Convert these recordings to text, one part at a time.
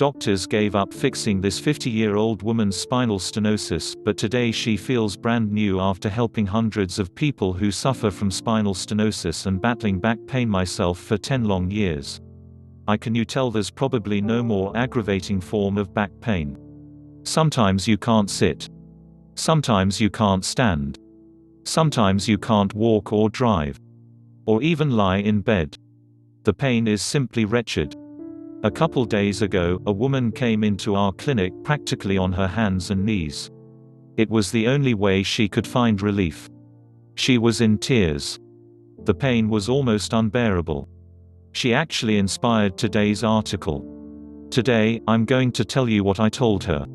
Doctors gave up fixing this 50-year-old woman's spinal stenosis, but today she feels brand new after helping hundreds of people who suffer from spinal stenosis and battling back pain myself for 10 long years. Can you tell there's probably no more aggravating form of back pain? Sometimes you can't sit. Sometimes you can't stand. Sometimes you can't walk or drive. Or even lie in bed. The pain is simply wretched. A couple days ago, a woman came into our clinic practically on her hands and knees. It was the only way she could find relief. She was in tears. The pain was almost unbearable. She actually inspired today's article. Today, I'm going to tell you what I told her.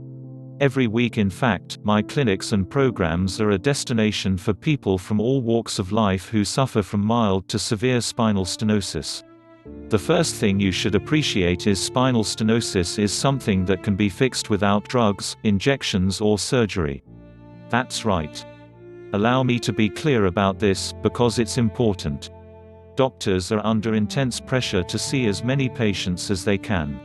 Every week, in fact, my clinics and programs are a destination for people from all walks of life who suffer from mild to severe spinal stenosis. The first thing you should appreciate is spinal stenosis is something that can be fixed without drugs, injections or surgery. That's right. Allow me to be clear about this, because it's important. Doctors are under intense pressure to see as many patients as they can.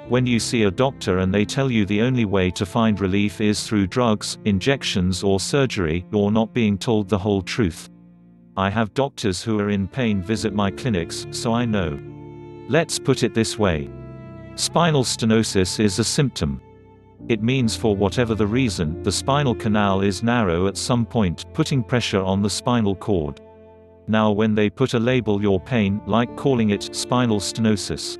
When you see a doctor and they tell you the only way to find relief is through drugs, injections or surgery, you're not being told the whole truth. I have doctors who are in pain visit my clinics, so I know. Let's put it this way. Spinal stenosis is a symptom. It means for whatever the reason, the spinal canal is narrow at some point, putting pressure on the spinal cord. Now when they put a label your pain, like calling it spinal stenosis,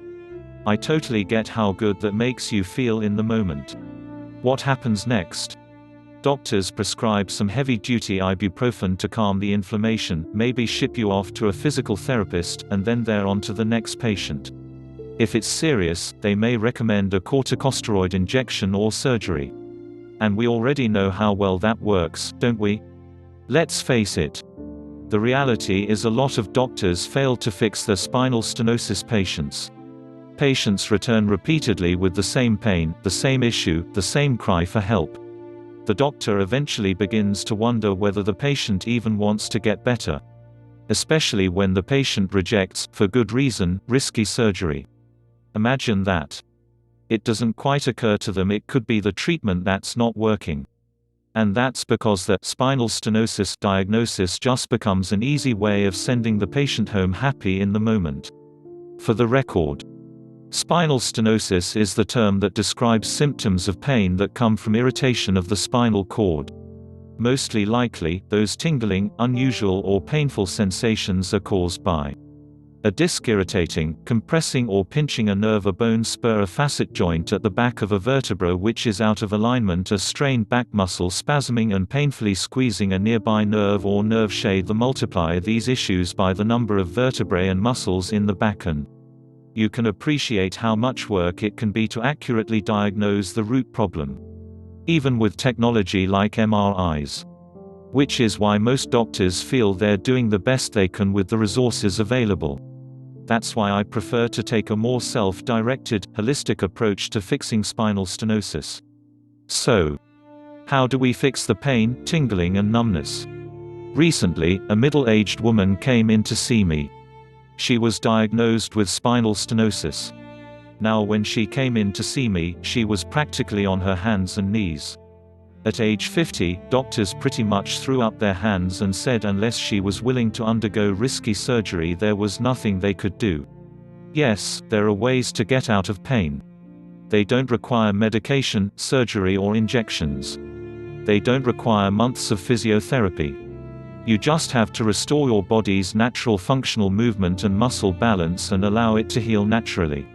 I totally get how good that makes you feel in the moment. What happens next? Doctors prescribe some heavy-duty ibuprofen to calm the inflammation, maybe ship you off to a physical therapist, and then they're on to the next patient. If it's serious, they may recommend a corticosteroid injection or surgery. And we already know how well that works, don't we? Let's face it. The reality is a lot of doctors fail to fix their spinal stenosis patients. Patients return repeatedly with the same pain, the same issue, the same cry for help. The doctor eventually begins to wonder whether the patient even wants to get better. Especially when the patient rejects, for good reason, risky surgery. Imagine that. It doesn't quite occur to them it could be the treatment that's not working. And that's because the spinal stenosis diagnosis just becomes an easy way of sending the patient home happy in the moment. For the record, spinal stenosis is the term that describes symptoms of pain that come from irritation of the spinal cord. Mostly likely, those tingling, unusual or painful sensations are caused by a disc irritating, compressing or pinching a nerve, a bone spur, a facet joint at the back of a vertebra which is out of alignment, a strained back muscle spasming and painfully squeezing a nearby nerve or nerve shade. Multiply these issues by the number of vertebrae and muscles in the back and you can appreciate how much work it can be to accurately diagnose the root problem. Even with technology like MRIs. Which is why most doctors feel they're doing the best they can with the resources available. That's why I prefer to take a more self-directed, holistic approach to fixing spinal stenosis. So, how do we fix the pain, tingling and numbness? Recently, a middle-aged woman came in to see me. She was diagnosed with spinal stenosis. Now when she came in to see me, she was practically on her hands and knees. At age 50, doctors pretty much threw up their hands and said unless she was willing to undergo risky surgery there was nothing they could do. Yes, there are ways to get out of pain. They don't require medication, surgery or injections. They don't require months of physiotherapy. You just have to restore your body's natural functional movement and muscle balance and allow it to heal naturally.